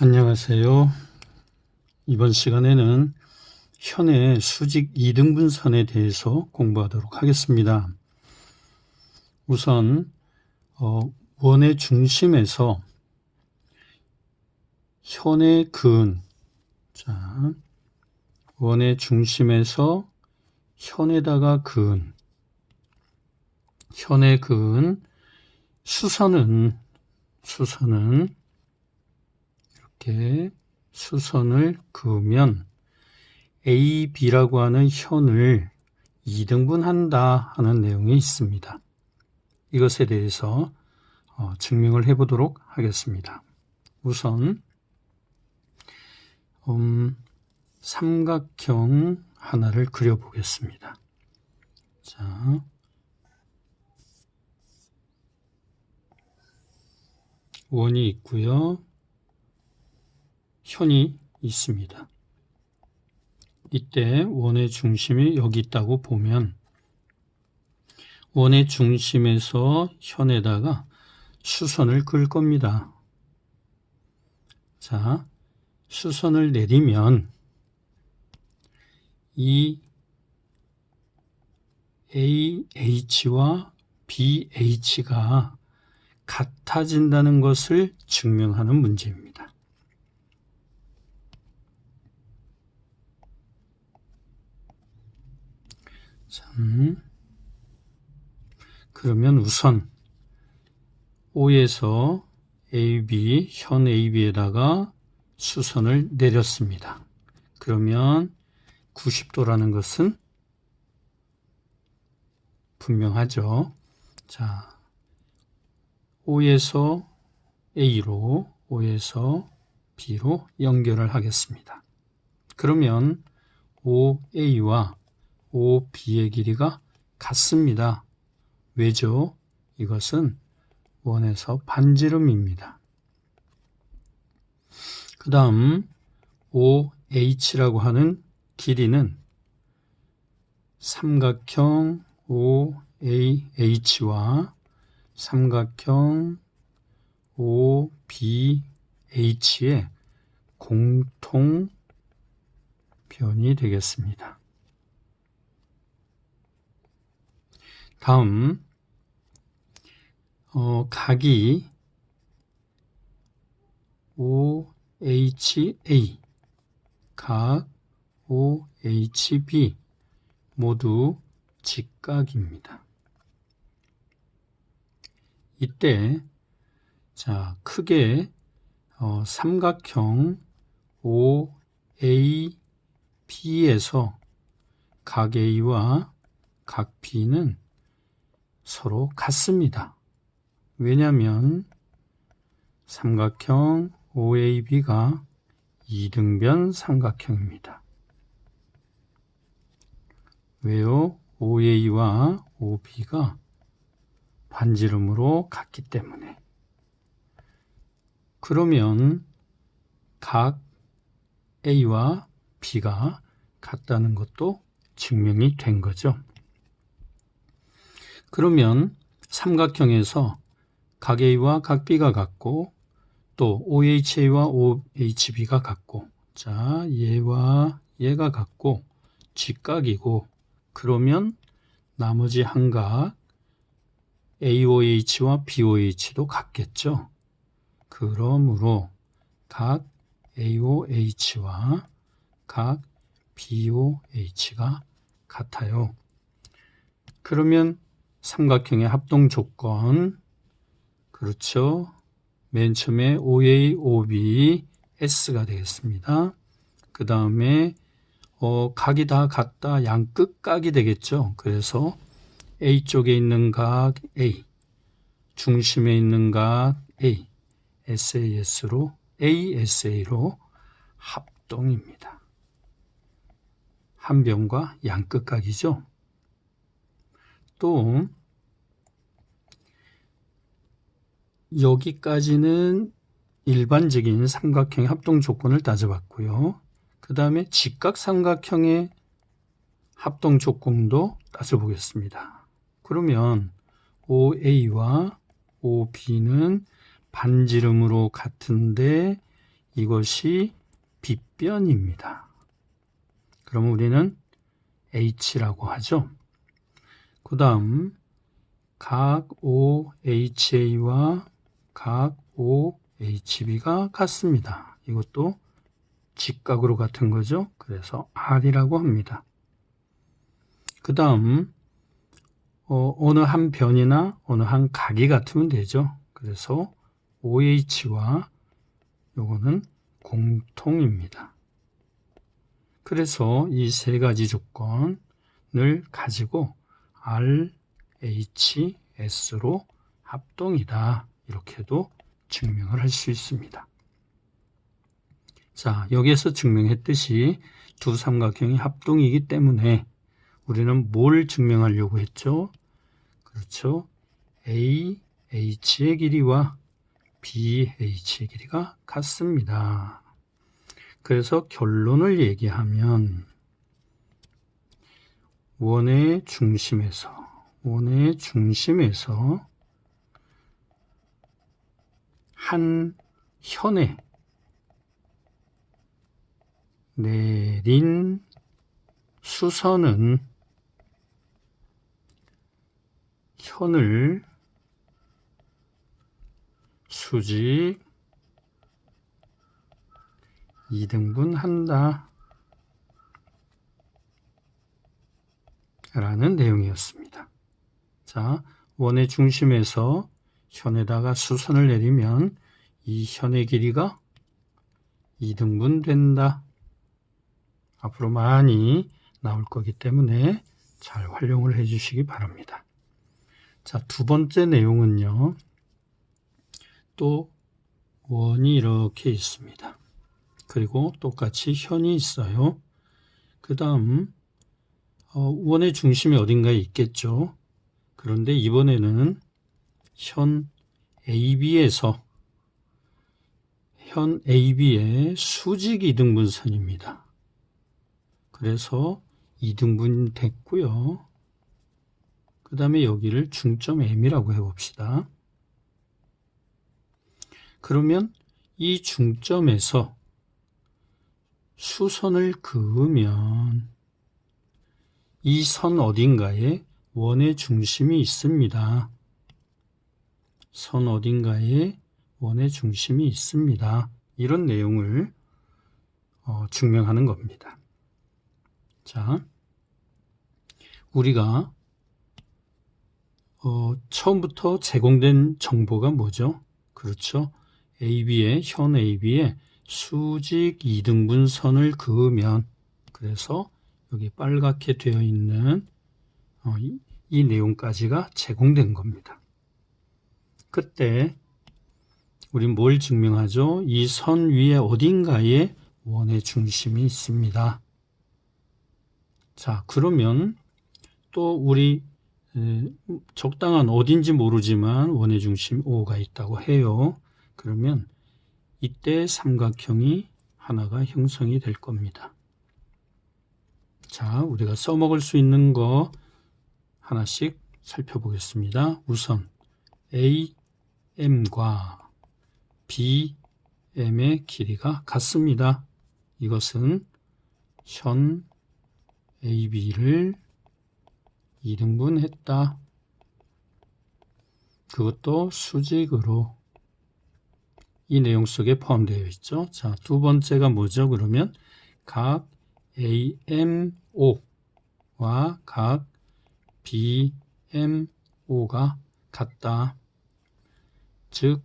안녕하세요. 이번 시간에는 현의 수직 이등분선에 대해서 공부하도록 하겠습니다. 우선 원의 중심에서 현의 근원, 원의 중심에서 현에다가 근원, 현의 근원, 수선은 이렇게 수선을 그으면 A, B라고 하는 현을 2등분한다 하는 내용이 있습니다. 이것에 대해서 증명을 해보도록 하겠습니다. 우선 삼각형 하나를 그려보겠습니다. 자, 원이 있고요. 현이 있습니다. 이때 원의 중심이 여기 있다고 보면 원의 중심에서 현에다가 수선을 그을 겁니다. 자, 수선을 내리면 이 AH와 BH가 같아진다는 것을 증명하는 문제입니다. 그러면 우선 O에서 AB, 현 AB에다가 수선을 내렸습니다. 그러면 90도라는 것은 분명하죠. 자, O에서 A로, O에서 B로 연결을 하겠습니다. 그러면 OA와 OB의 길이가 같습니다. 왜죠? 이것은 원에서 반지름입니다. 그 다음 OH라고 하는 길이는 삼각형 OAH와 삼각형 OBH의 공통변이 되겠습니다. 다음 각이 OHA, 각 OHB 모두 직각입니다. 이때 자, 크게 삼각형 OAB에서 각 A와 각 B는 서로 같습니다. 왜냐하면 삼각형 OAB가 이등변 삼각형입니다. 왜요? OA와 OB가 반지름으로 같기 때문에. 그러면 각 A와 B가 같다는 것도 증명이 된 거죠. 그러면 삼각형에서 각 A와 각 B가 같고 또 OHA와 OHB가 같고, 자, 얘와 얘가 같고 직각이고, 그러면 나머지 한 각 AOH와 BOH도 같겠죠. 그러므로 각 AOH와 각 BOH가 같아요. 그러면 삼각형의 합동 조건, 그렇죠. 맨 처음에 OA, OB, S가 되겠습니다. 그 다음에 각이 다 같다, 양끝각이 되겠죠. 그래서 A 쪽에 있는 각 A, 중심에 있는 각 A, SAS로 ASA로 합동입니다. 한 변과 양끝각이죠. 또 여기까지는 일반적인 삼각형의 합동 조건을 따져봤고요. 그 다음에 직각삼각형의 합동 조건도 따져보겠습니다. 그러면 OA와 OB는 반지름으로 같은데 이것이 빗변입니다. 그럼 우리는 H라고 하죠. 그 다음 각 OHA와 각 OHB가 같습니다. 이것도 직각으로 같은 거죠. 그래서 R이라고 합니다. 그 다음 어느 한 변이나 어느 한 각이 같으면 되죠. 그래서 OH와 요거는 공통입니다. 그래서 이 세 가지 조건을 가지고 RHS로 합동이다. 이렇게도 증명을 할 수 있습니다. 자, 여기에서 증명했듯이 두 삼각형이 합동이기 때문에 우리는 뭘 증명하려고 했죠? 그렇죠. AH의 길이와 BH의 길이가 같습니다. 그래서 결론을 얘기하면 원의 중심에서 한 현에 내린 수선은 현을 수직 2등분한다 라는 내용이었습니다. 자, 원의 중심에서 현에다가 수선을 내리면 이 현의 길이가 2등분 된다. 앞으로 많이 나올 거기 때문에 잘 활용을 해 주시기 바랍니다. 자, 두 번째 내용은요. 또 원이 이렇게 있습니다. 그리고 똑같이 현이 있어요. 그 다음 원의 중심이 어딘가에 있겠죠. 그런데 이번에는 현 AB에서 현 AB의 수직 2등분선입니다. 그래서 2등분 됐고요. 그 다음에 여기를 중점 M이라고 해봅시다. 그러면 이 중점에서 수선을 그으면 이 선 어딘가에 원의 중심이 있습니다. 선 어딘가에 원의 중심이 있습니다. 이런 내용을 증명하는 겁니다. 자, 우리가 처음부터 제공된 정보가 뭐죠? 그렇죠. 현 AB에 수직 2등분 선을 그으면, 그래서 여기 빨갛게 되어 있는 이 내용까지가 제공된 겁니다. 그때 우린 뭘 증명하죠? 이 선 위에 어딘가에 원의 중심이 있습니다. 자, 그러면 또 우리 적당한 어딘지 모르지만 원의 중심 O가 있다고 해요. 그러면 이때 삼각형이 하나가 형성이 될 겁니다. 자, 우리가 써먹을 수 있는 거 하나씩 살펴보겠습니다. 우선 AM과 BM의 길이가 같습니다. 이것은 현 AB를 2등분 했다. 그것도 수직으로. 이 내용 속에 포함되어 있죠. 자, 두 번째가 뭐죠? 그러면 각 AMO와 각 BMO가 같다. 즉,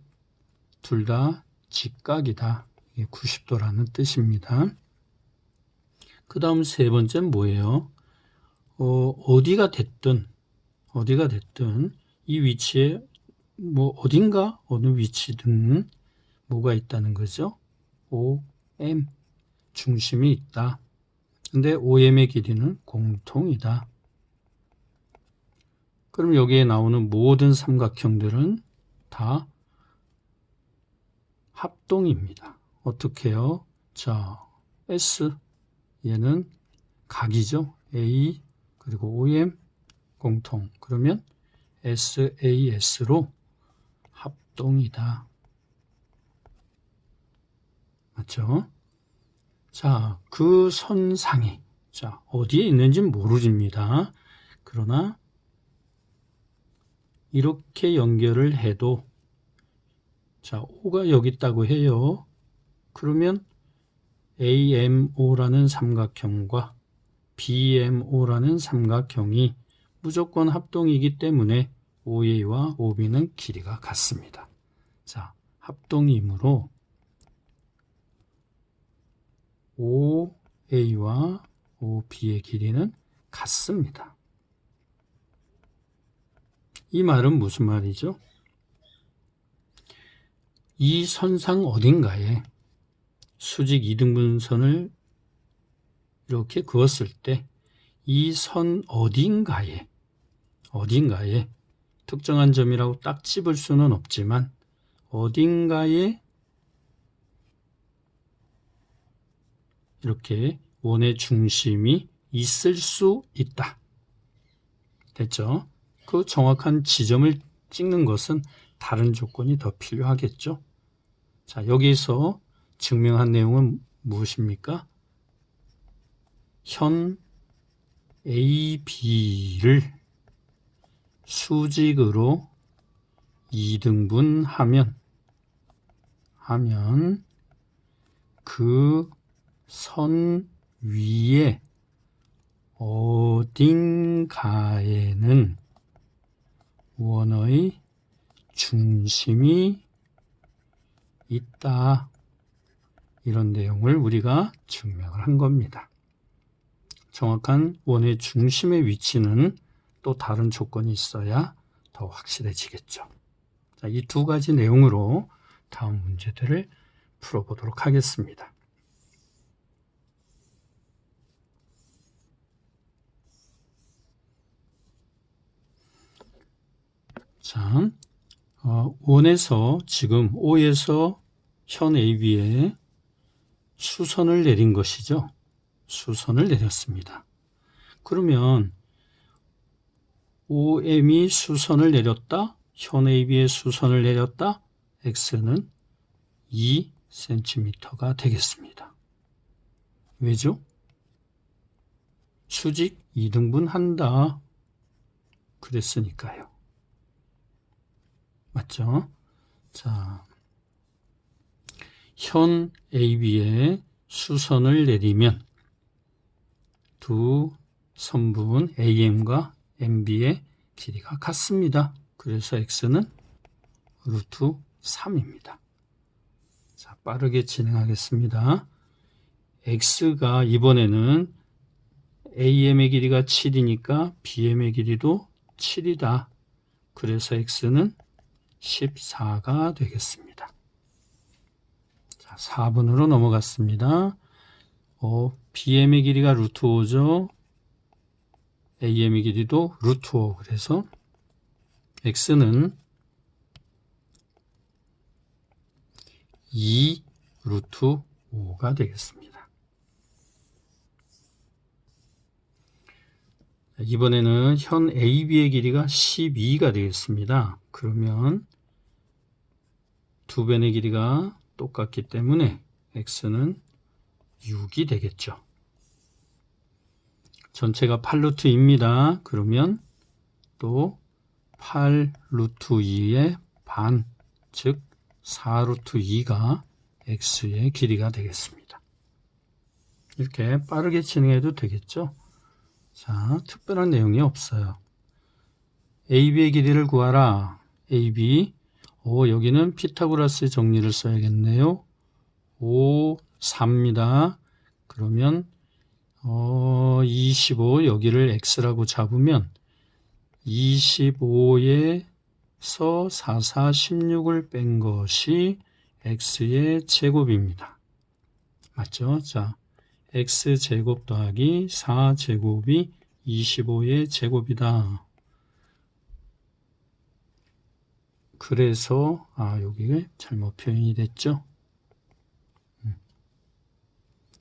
둘 다 직각이다. 이게 90도라는 뜻입니다. 그 다음 세 번째는 뭐예요? 어디가 됐든 이 위치에 어딘가 어느 위치든 뭐가 있다는 거죠? OM 중심이 있다. 근데 OM의 길이는 공통이다. 그럼 여기에 나오는 모든 삼각형들은 다 합동입니다. 어떻게 해요? 자, S 얘는 각이죠. A 그리고 OM 공통. 그러면 SAS로 합동이다. 맞죠? 자, 그 선상이 자, 어디에 있는지 모르집니다. 그러나 이렇게 연결을 해도 자, O가 여기 있다고 해요. 그러면 AMO라는 삼각형과 BMO라는 삼각형이 무조건 합동이기 때문에 OA와 OB는 길이가 같습니다. 자, 합동이므로 OA와 OB의 길이는 같습니다. 이 말은 무슨 말이죠? 이 선상 어딘가에 수직 2등분선을 이렇게 그었을 때 이 선 어딘가에 특정한 점이라고 딱 집을 수는 없지만 어딘가에 이렇게 원의 중심이 있을 수 있다. 됐죠? 그 정확한 지점을 찍는 것은 다른 조건이 더 필요하겠죠. 자, 여기서 증명한 내용은 무엇입니까? 현 AB를 수직으로 2등분하면 그 선 위에 어딘가에는 원의 중심이 있다. 이런 내용을 우리가 증명을 한 겁니다. 정확한 원의 중심의 위치는 또 다른 조건이 있어야 더 확실해지겠죠. 자, 이 두 가지 내용으로 다음 문제들을 풀어보도록 하겠습니다. 자, 원에서 지금 O에서 현 AB에 수선을 내린 것이죠. 수선을 내렸습니다. 그러면 OM이 수선을 내렸다. 현 AB에 수선을 내렸다. X는 2cm가 되겠습니다. 왜죠? 수직 2등분 한다. 그랬으니까요. 맞죠? 자, 현 AB에 수선을 내리면 두 선분 AM과 MB의 길이가 같습니다. 그래서 X는 루트 3입니다. 자, 빠르게 진행하겠습니다. X가 이번에는 AM의 길이가 7이니까 BM의 길이도 7이다. 그래서 X는 14가 되겠습니다. 자, 4번으로 넘어갔습니다. BM의 길이가 루트 5죠. AM의 길이도 루트 5. 그래서 X는 2 루트 5가 되겠습니다. 이번에는 현 AB의 길이가 12가 되겠습니다. 그러면 두 변의 길이가 똑같기 때문에 X는 6이 되겠죠. 전체가 8루트입니다. 그러면 또 8루트 2의 반, 즉 4루트 2가 X의 길이가 되겠습니다. 이렇게 빠르게 진행해도 되겠죠. 자, 특별한 내용이 없어요. AB의 길이를 구하라. AB, 여기는 피타고라스의 정리를 써야겠네요. 5, 4입니다. 그러면 25 여기를 X라고 잡으면 25에서 4, 4, 16을 뺀 것이 X의 제곱입니다. 맞죠? 자, X제곱 더하기 4제곱이 25의 제곱이다. 그래서 여기 잘못 표현이 됐죠?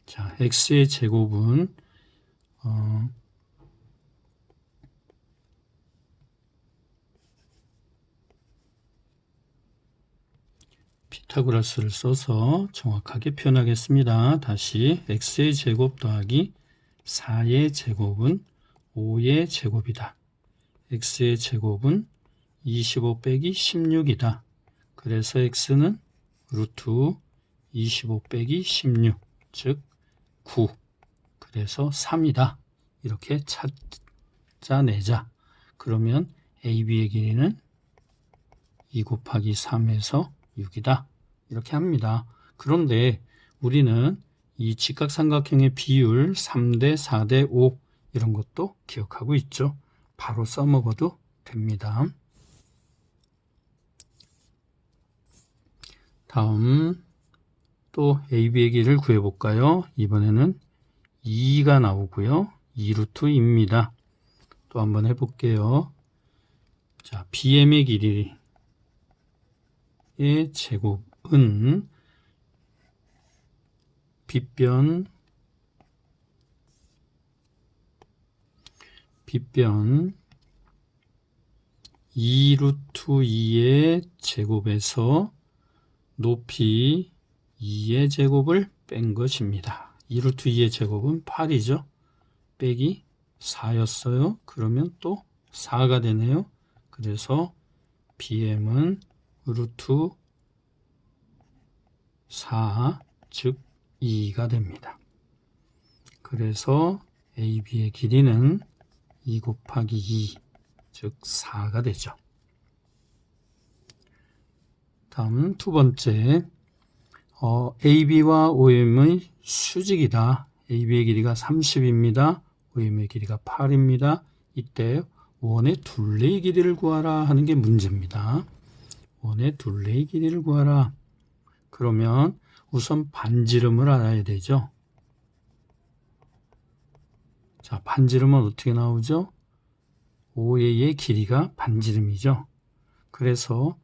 자, X의 제곱은 피타고라스를 써서 정확하게 표현하겠습니다. 다시 x의 제곱 더하기 4의 제곱은 5의 제곱이다. x의 제곱은 25 빼기 16이다. 그래서 x는 루트 25 빼기 16, 즉 9. 그래서 3이다. 이렇게 찾아내자. 그러면 AB의 길이는 2 곱하기 3에서 6이다. 이렇게 합니다. 그런데 우리는 이 직각삼각형의 비율 3대 4대 5 이런 것도 기억하고 있죠. 바로 써먹어도 됩니다. 다음 또 AB의 길이를 구해볼까요? 이번에는 2가 나오고요. 2루트입니다. 또 한번 해볼게요. 자, BM의 길이의 제곱은 빗변 2루트2의 제곱에서 높이 2의 제곱을 뺀 것입니다. 2루트2의 제곱은 8이죠. 빼기 4였어요. 그러면 또 4가 되네요. 그래서 BM은 루트 4, 즉 2가 됩니다. 그래서 AB의 길이는 2 곱하기 2, 즉 4가 되죠. 다음 두 번째, AB와 OM의 수직이다. AB의 길이가 30입니다. OM의 길이가 8입니다. 이때 원의 둘레의 길이를 구하라 하는 게 문제입니다. 원의 둘레의 길이를 구하라. 그러면 우선 반지름을 알아야 되죠. 자, 반지름은 어떻게 나오죠? OA의 길이가 반지름이죠. 그래서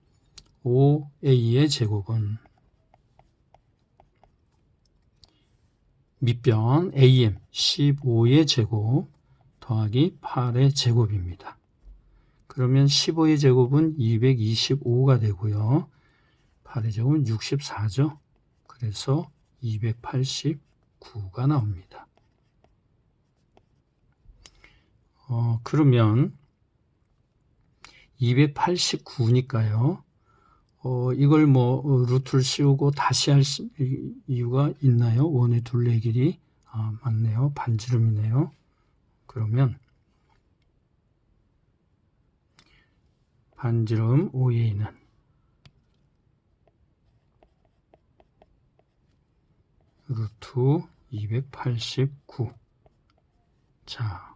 OA의 제곱은 밑변 AM 15의 제곱 더하기 8의 제곱입니다. 그러면 15의 제곱은 225가 되고요. 8의 제곱은 64죠. 그래서 289가 나옵니다. 그러면 289니까요. 이걸 루트를 씌우고 다시 할 이유가 있나요? 원의 둘레의 길이. 맞네요. 반지름이네요. 그러면 반지름 OA는 루트 289. 자,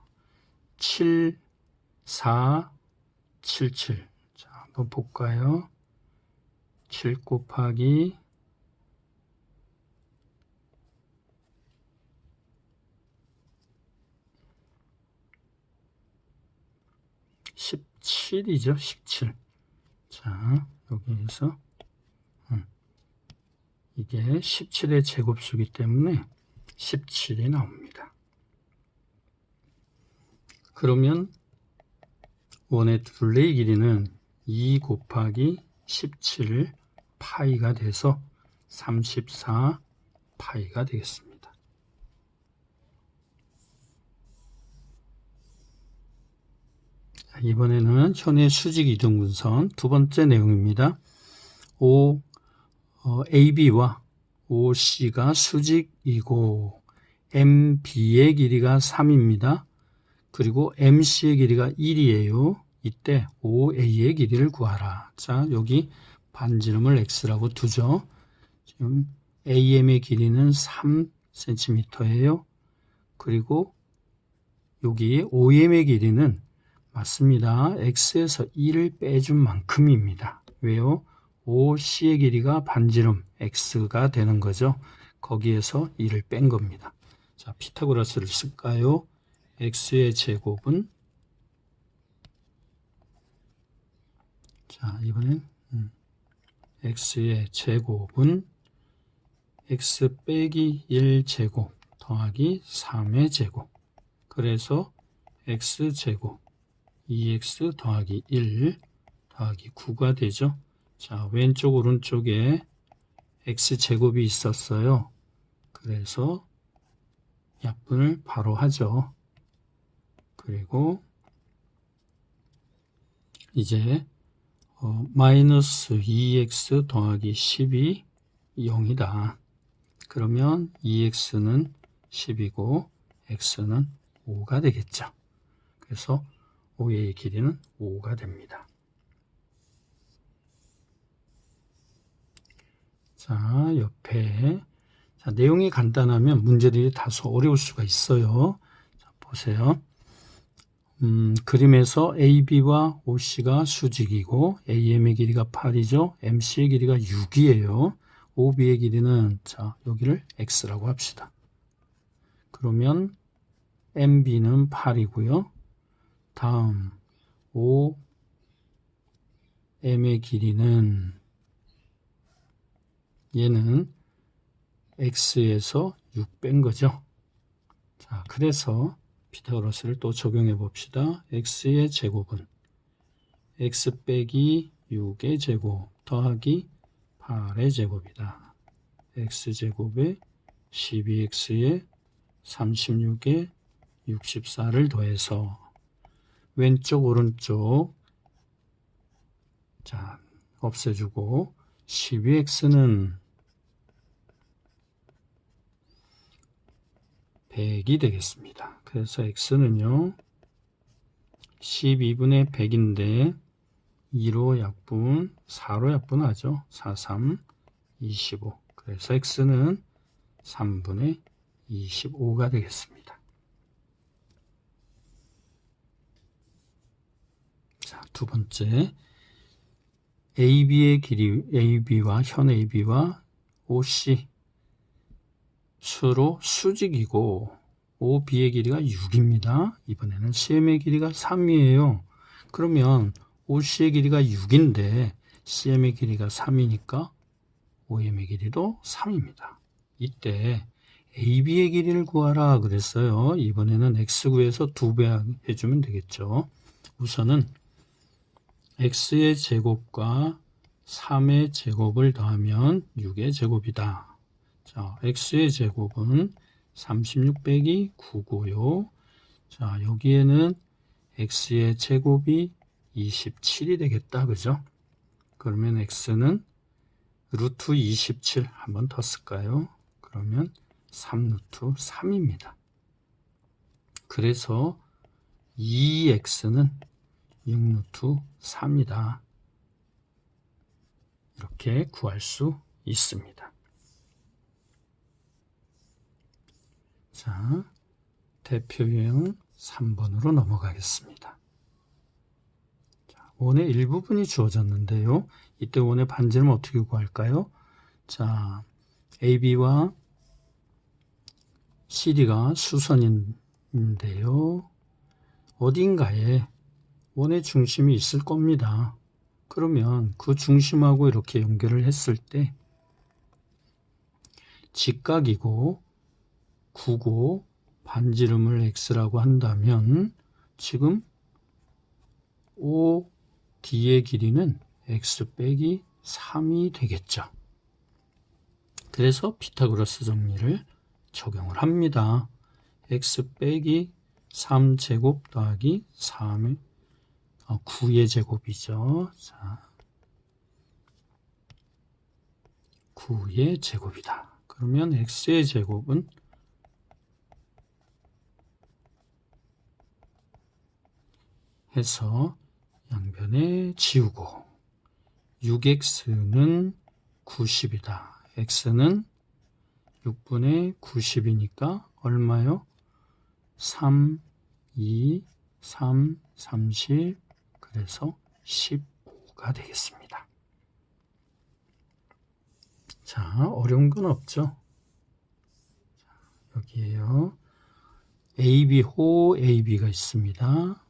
7, 4, 7, 7. 자, 한번 볼까요? 7 곱하기 17이죠. 17. 자, 여기에서 이게 17의 제곱수이기 때문에 17이 나옵니다. 그러면 원의 둘레의 길이는 2 곱하기 17 파이가 돼서 34 파이가 되겠습니다. 이번에는 현의 수직 이등분선 두 번째 내용입니다. AB와 OC가 수직이고 MB의 길이가 3입니다. 그리고 MC의 길이가 1이에요. 이때 OA의 길이를 구하라. 자, 여기 반지름을 X라고 두죠. 지금 AM의 길이는 3cm예요. 그리고 여기 OM의 길이는 맞습니다. X에서 1을 빼준 만큼입니다. 왜요? OC의 길이가 반지름 X가 되는 거죠. 거기에서 1을 뺀 겁니다. 자, 피타고라스를 쓸까요? X의 제곱은 자, 이번엔 X의 제곱은 X 빼기 1 제곱 더하기 3의 제곱. 그래서 X 제곱 2X 더하기 1 더하기 9가 되죠. 자, 왼쪽 오른쪽에 x제곱이 있었어요. 그래서 약분을 바로 하죠. 그리고 이제 마이너스 2x 더하기 10이 0이다. 그러면 2x는 10이고 x는 5가 되겠죠. 그래서 5의 길이는 5가 됩니다. 자, 옆에 내용이 간단하면 문제들이 다소 어려울 수가 있어요. 자, 보세요. 그림에서 AB와 OC가 수직이고 AM의 길이가 8이죠. MC의 길이가 6이에요. OB의 길이는 자, 여기를 X라고 합시다. 그러면 MB는 8이고요. 다음 OM의 길이는 얘는 X에서 6 뺀 거죠. 자, 그래서 피타고라스를 또 적용해 봅시다. X의 제곱은 X 빼기 6의 제곱 더하기 8의 제곱이다. X제곱에 12X에 36에 64를 더해서 왼쪽 오른쪽 자 없애주고 12X는 100이 되겠습니다. 그래서 X는요 12분의 100인데 2로 약분 4로 약분하죠. 4, 3, 25 그래서 X는 3분의 25가 되겠습니다. 자, 두 번째 AB의 길이 AB와 현 AB와 OC 수로 수직이고 OB의 길이가 6입니다. 이번에는 CM의 길이가 3이에요. 그러면 OC의 길이가 6인데 CM의 길이가 3이니까 OM의 길이도 3입니다. 이때 AB의 길이를 구하라 그랬어요. 이번에는 X 구해서 2배 해주면 되겠죠. 우선은 X의 제곱과 3의 제곱을 더하면 6의 제곱이다. 자, X의 제곱은 36 빼기 9고요. 자, 여기에는 X의 제곱이 27이 되겠다. 그죠? 그러면 X는 루트 27 한번 더 쓸까요? 그러면 3루트 3입니다. 그래서 2X는 6루트 3이다. 이렇게 구할 수 있습니다. 자, 대표 유형 3번으로 넘어가겠습니다. 자, 원의 일부분이 주어졌는데요. 이때 원의 반지름 어떻게 구할까요? 자, AB와 CD가 수선인데요. 어딘가에 원의 중심이 있을 겁니다. 그러면 그 중심하고 이렇게 연결을 했을 때 직각이고 9고 반지름을 x라고 한다면 지금 OD의 길이는 x 빼기 3이 되겠죠. 그래서 피타고라스 정리를 적용을 합니다. x 빼기 3제곱 더하기 3의 9의 제곱이죠. 자, 9의 제곱이다. 그러면 x의 제곱은 해서 양변에 지우고 6x는 90이다. x는 6분의 90이니까 얼마요? 3, 2, 3, 30 그래서 15가 되겠습니다. 자, 어려운 건 없죠? 여기에요. AB, 호 AB가 있습니다.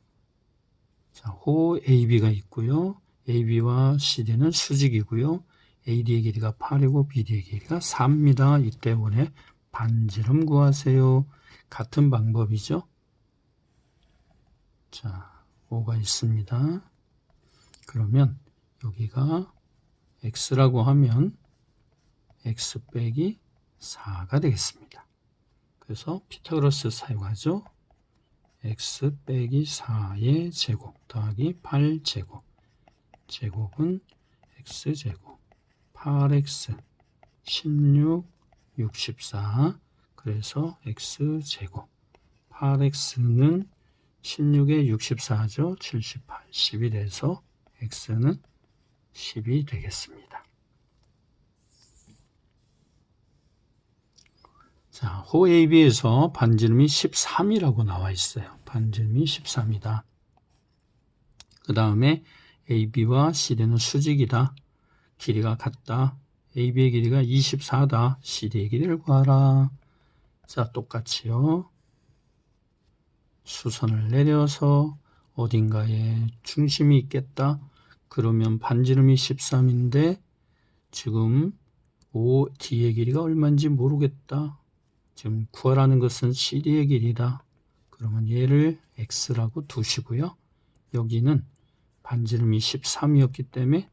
자, 호 AB가 있고요. AB와 CD는 수직이고요. AD의 길이가 8이고 BD의 길이가 4입니다. 이 때문에 반지름 구하세요. 같은 방법이죠. 자, 5가 있습니다. 그러면 여기가 X라고 하면 x 빼기 4가 되겠습니다. 그래서 피타고라스 사용하죠. x 빼기 4의 제곱 더하기 8제곱. 제곱은 x제곱 8x 16 64. 그래서 x제곱 8x는 16에 64죠. 78 10이 돼서 x는 10이 되겠습니다. 자, 호 AB에서 반지름이 13이라고 나와 있어요. 반지름이 13이다. 그 다음에 AB와 CD는 수직이다. 길이가 같다. AB의 길이가 24다. CD의 길이를 구하라. 자, 똑같이요. 수선을 내려서 어딘가에 중심이 있겠다. 그러면 반지름이 13인데 지금 OD의 길이가 얼마인지 모르겠다. 지금 구하라는 것은 CD의 길이다. 그러면 얘를 X라고 두시고요. 여기는 반지름이 13이었기 때문에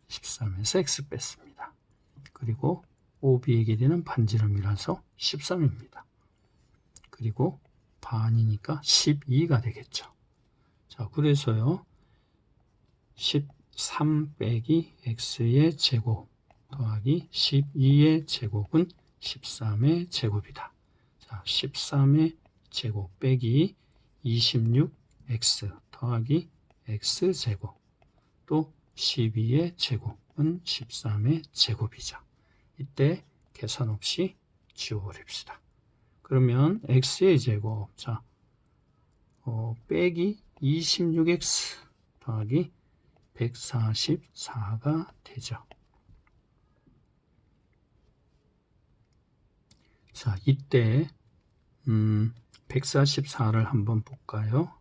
13에서 X 뺐습니다. 그리고 OB의 길이는 반지름이라서 13입니다. 그리고 반이니까 12가 되겠죠. 자, 그래서요. 13 빼기 X의 제곱 더하기 12의 제곱은 13의 제곱이다. 자, 13의 제곱 빼기 26x 더하기 x제곱 또 12의 제곱은 13의 제곱이죠. 이때 계산 없이 지워버립시다. 그러면 x의 제곱, 자, 빼기 26x 더하기 144가 되죠. 자, 이때 144를 한번 볼까요?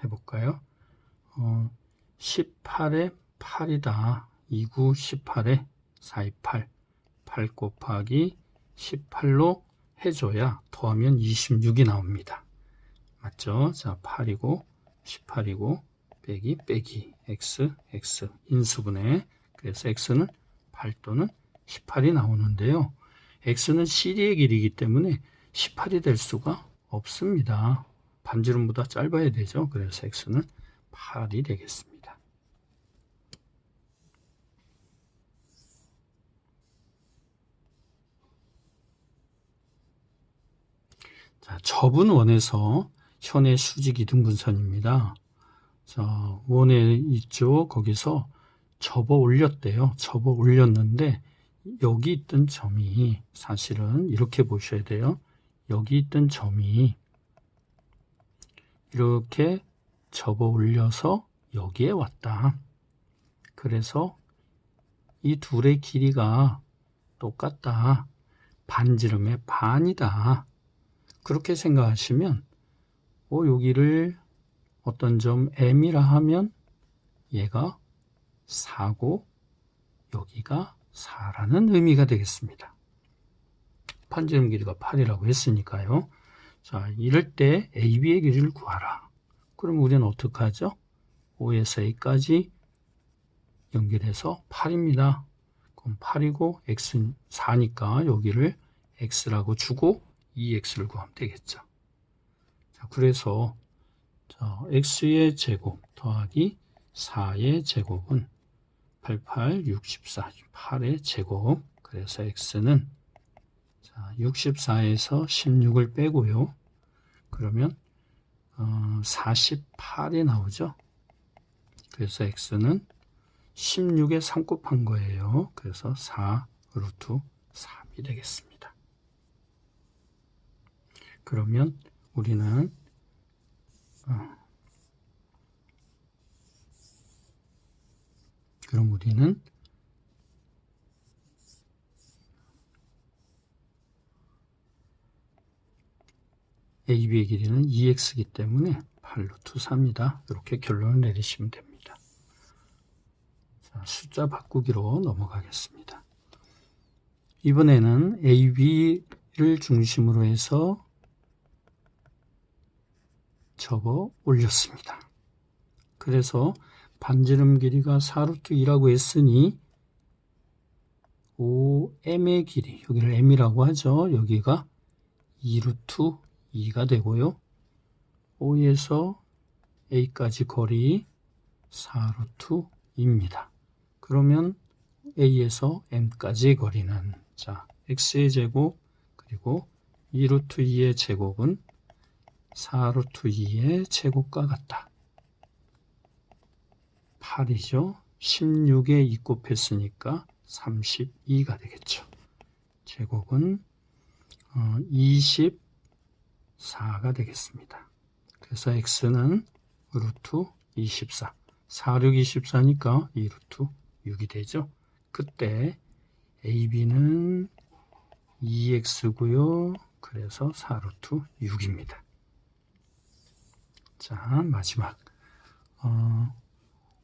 해볼까요? 18에 8이다. 29, 18에 428. 8 곱하기 18로 해줘야 더하면 26이 나옵니다. 맞죠? 자, 8이고 18이고 빼기 x 인수분해. 그래서 x는 8 또는 18이 나오는데요. x는 CD의 길이기 때문에 18이 될 수가 없습니다. 반지름보다 짧아야 되죠. 그래서 x는 8이 되겠습니다. 자, 접은 원에서 현의 수직 이등분선입니다. 자, 원에 있죠. 거기서 접어 올렸대요. 접어 올렸는데 여기 있던 점이 사실은 이렇게 보셔야 돼요. 여기 있던 점이 이렇게 접어 올려서 여기에 왔다. 그래서 이 둘의 길이가 똑같다. 반지름의 반이다. 그렇게 생각하시면 여기를 어떤 점 M이라 하면 얘가 4고 여기가 4라는 의미가 되겠습니다. 반지름 길이가 8이라고 했으니까요. 자, 이럴 때 AB의 길이를 구하라. 그럼 우리는 어떻게 하죠? O에서 A까지 연결해서 8입니다. 그럼 8이고 X는 4니까 여기를 X라고 주고 2X를 구하면 되겠죠. 자, 그래서 자, X의 제곱 더하기 4의 제곱은 88, 64, 8의 제곱. 그래서 X는 자, 64에서 16을 빼고요. 그러면 48이 나오죠. 그래서 X는 16에 3 곱한 거예요. 그래서 4 루트 3이 되겠습니다. 그러면 우리는 AB의 길이는 2x이기 때문에 8 루트 3이다. 이렇게 결론을 내리시면 됩니다. 자, 숫자 바꾸기로 넘어가겠습니다. 이번에는 AB를 중심으로 해서 적어 올렸습니다. 그래서 반지름 길이가 4루트 2라고 했으니 5m의 길이, 여기를 m이라고 하죠. 여기가 2루트 2가 되고요. O에서 A까지 거리 4루트 2입니다. 그러면 A에서 M까지 거리는, 자, X의 제곱 그리고 2루트 2의 제곱은 4루트 2의 제곱과 같다. 8이죠. 16에 2 곱했으니까 32가 되겠죠. 제곱은 24가 되겠습니다. 그래서 x는 루트 24, 4, 6, 24니까 2루트 6이 되죠. 그때 AB는 2x고요. 그래서 4루트 6입니다. 자, 마지막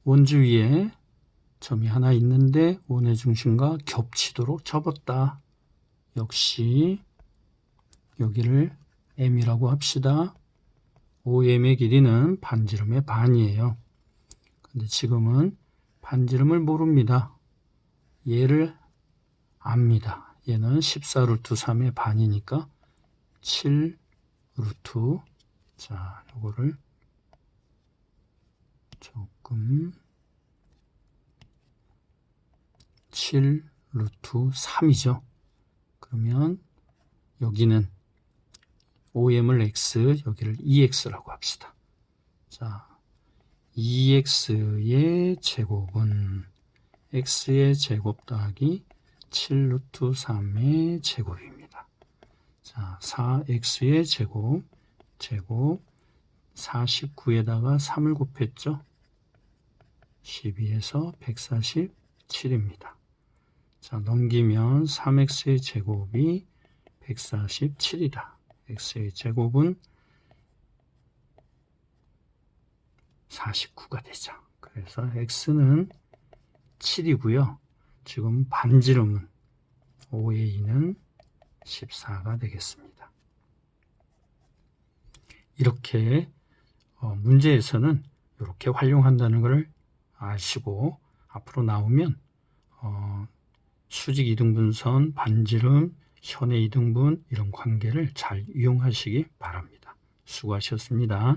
원주 위에 점이 하나 있는데 원의 중심과 겹치도록 접었다. 역시 여기를 m이라고 합시다. 5m의 길이는 반지름의 반이에요. 근데 지금은 반지름을 모릅니다. 얘를 압니다. 얘는 14루트 3의 반이니까 7루트, 자, 요거를 조금 7루트 3이죠. 그러면 여기는 5m을 x, 여기를 2x라고 합시다. 자, 2x의 제곱은 x의 제곱 더하기 7루트 3의 제곱입니다. 자, 4x의 제곱 49에다가 3을 곱했죠. 12에서 147입니다. 자, 넘기면 3x의 제곱이 147이다. x의 제곱은 49가 되죠. 그래서 x는 7이고요. 지금 반지름은 5의 2는 14가 되겠습니다. 이렇게 문제에서는 이렇게 활용한다는 것을 아시고 앞으로 나오면 수직 이등분선, 반지름, 현의 이등분 이런 관계를 잘 이용하시기 바랍니다. 수고하셨습니다.